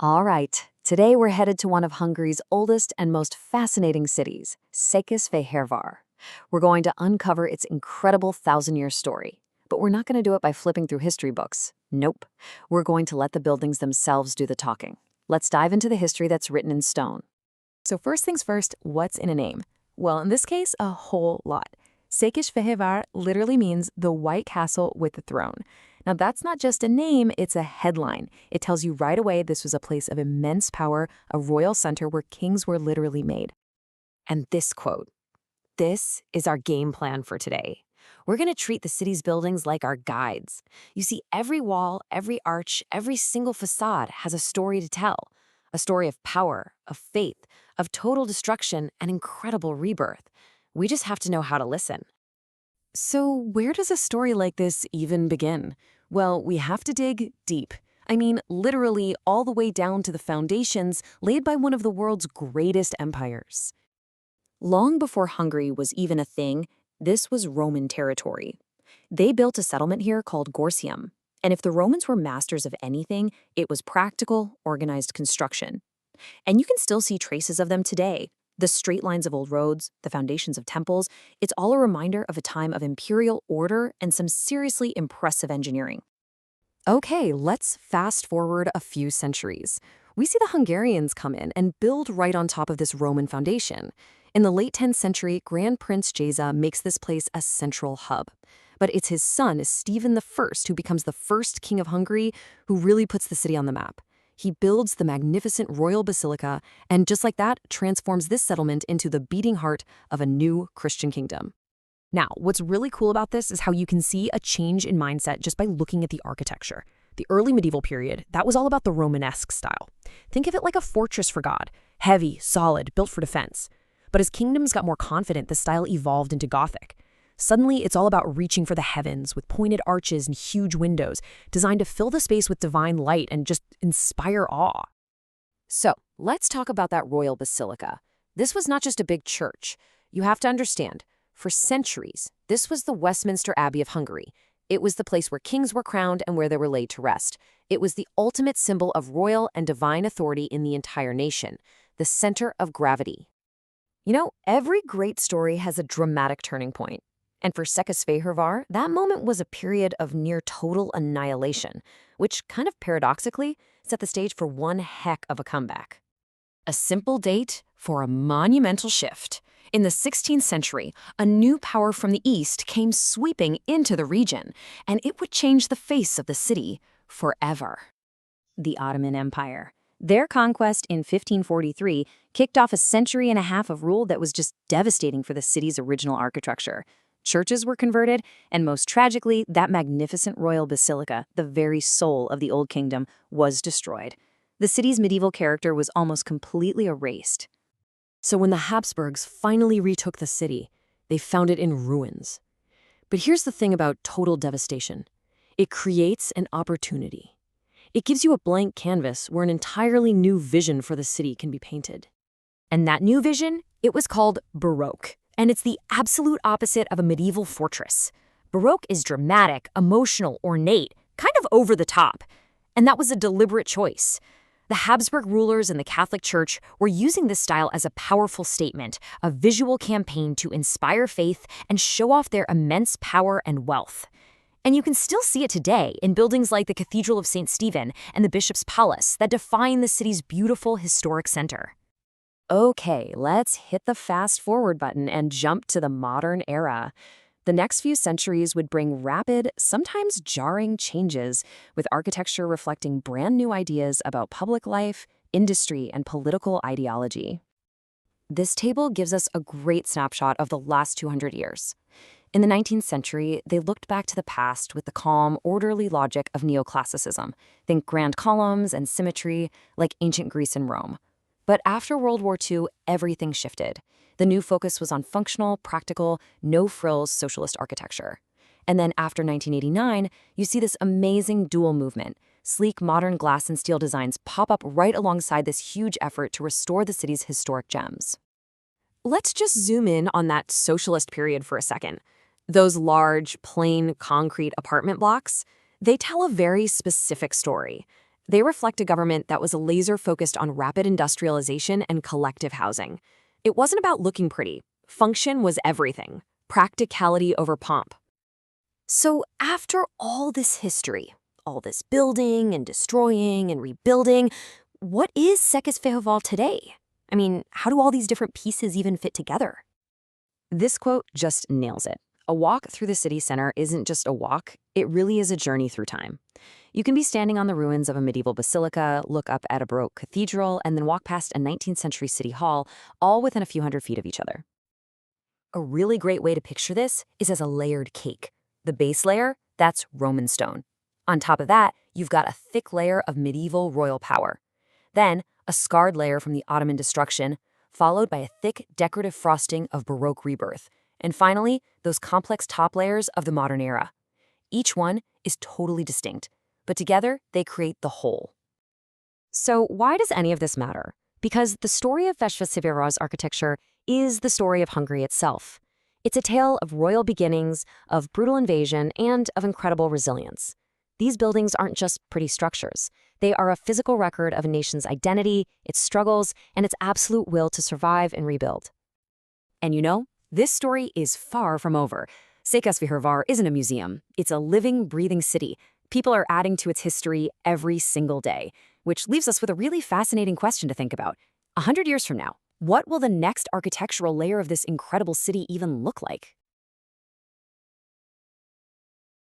All right, today we're headed to one of Hungary's oldest and most fascinating cities, Székesfehérvár. We're going to uncover its incredible thousand-year story. But we're not going to do it by flipping through history books. Nope. We're going to let the buildings themselves do the talking. Let's dive into the history that's written in stone. So first things first, what's in a name? Well, in this case, a whole lot. Székesfehérvár literally means the White Castle with the throne. Now, that's not just a name, it's a headline. It tells you right away this was a place of immense power, a royal center where kings were literally made. And this quote, "This is our game plan for today. We're going to treat the city's buildings like our guides. You see, every wall, every arch, every single facade has a story to tell. A story of power, of faith, of total destruction, and incredible rebirth. We just have to know how to listen." So where does a story like this even begin? Well, we have to dig deep. I mean, literally all the way down to the foundations laid by one of the world's greatest empires. Long before Hungary was even a thing, this was Roman territory. They built a settlement here called Gorsium. And if the Romans were masters of anything, it was practical, organized construction. And you can still see traces of them today. The straight lines of old roads, the foundations of temples, it's all a reminder of a time of imperial order and some seriously impressive engineering. Okay, let's fast forward a few centuries. We see the Hungarians come in and build right on top of this Roman foundation. In the late 10th century, Grand Prince Géza makes this place a central hub. But it's his son, Stephen I, who becomes the first king of Hungary, who really puts the city on the map. He builds the magnificent royal basilica, and just like that, transforms this settlement into the beating heart of a new Christian kingdom. Now, what's really cool about this is how you can see a change in mindset just by looking at the architecture. The early medieval period, that was all about the Romanesque style. Think of it like a fortress for God, heavy, solid, built for defense. But as kingdoms got more confident, the style evolved into Gothic. Suddenly, it's all about reaching for the heavens with pointed arches and huge windows, designed to fill the space with divine light and just inspire awe. So, let's talk about that royal basilica. This was not just a big church. You have to understand, for centuries, this was the Westminster Abbey of Hungary. It was the place where kings were crowned and where they were laid to rest. It was the ultimate symbol of royal and divine authority in the entire nation, the center of gravity. You know, every great story has a dramatic turning point. And for Székesfehérvár, that moment was a period of near total annihilation, which kind of paradoxically set the stage for one heck of a comeback. A simple date for a monumental shift. In the 16th century, a new power from the east came sweeping into the region, and it would change the face of the city forever. The Ottoman Empire. Their conquest in 1543 kicked off a century and a half of rule that was just devastating for the city's original architecture. Churches were converted, and most tragically, that magnificent royal basilica, the very soul of the Old Kingdom, was destroyed. The city's medieval character was almost completely erased. So when the Habsburgs finally retook the city, they found it in ruins. But here's the thing about total devastation. It creates an opportunity. It gives you a blank canvas where an entirely new vision for the city can be painted. And that new vision, it was called Baroque. And it's the absolute opposite of a medieval fortress. Baroque is dramatic, emotional, ornate, kind of over the top. And that was a deliberate choice. The Habsburg rulers and the Catholic Church were using this style as a powerful statement, a visual campaign to inspire faith and show off their immense power and wealth. And you can still see it today in buildings like the Cathedral of St. Stephen and the Bishop's Palace that define the city's beautiful historic center. Okay, let's hit the fast forward button and jump to the modern era. The next few centuries would bring rapid, sometimes jarring changes, with architecture reflecting brand new ideas about public life, industry, and political ideology. This table gives us a great snapshot of the last 200 years. In the 19th century, they looked back to the past with the calm, orderly logic of neoclassicism. Think grand columns and symmetry, like ancient Greece and Rome. But after World War II, everything shifted. The new focus was on functional, practical, no-frills socialist architecture. And then after 1989, you see this amazing dual movement. Sleek, modern glass and steel designs pop up right alongside this huge effort to restore the city's historic gems. Let's just zoom in on that socialist period for a second. Those large, plain, concrete apartment blocks, they tell a very specific story. They reflect a government that was laser-focused on rapid industrialization and collective housing. It wasn't about looking pretty. Function was everything. Practicality over pomp. So after all this history, all this building and destroying and rebuilding, what is Székesfehérvár today? I mean, how do all these different pieces even fit together? This quote just nails it. A walk through the city center isn't just a walk, it really is a journey through time. You can be standing on the ruins of a medieval basilica, look up at a Baroque cathedral, and then walk past a 19th century city hall, all within a few hundred feet of each other. A really great way to picture this is as a layered cake. The base layer, that's Roman stone. On top of that, you've got a thick layer of medieval royal power. Then, a scarred layer from the Ottoman destruction, followed by a thick, decorative frosting of Baroque rebirth. And finally, those complex top layers of the modern era. Each one is totally distinct, but together they create the whole. So why does any of this matter? Because the story of Székesfehérvár's architecture is the story of Hungary itself. It's a tale of royal beginnings, of brutal invasion, and of incredible resilience. These buildings aren't just pretty structures. They are a physical record of a nation's identity, its struggles, and its absolute will to survive and rebuild. And you know, this story is far from over. Székesfehérvár isn't a museum. It's a living, breathing city. People are adding to its history every single day, which leaves us with a really fascinating question to think about. 100 years from now, what will the next architectural layer of this incredible city even look like?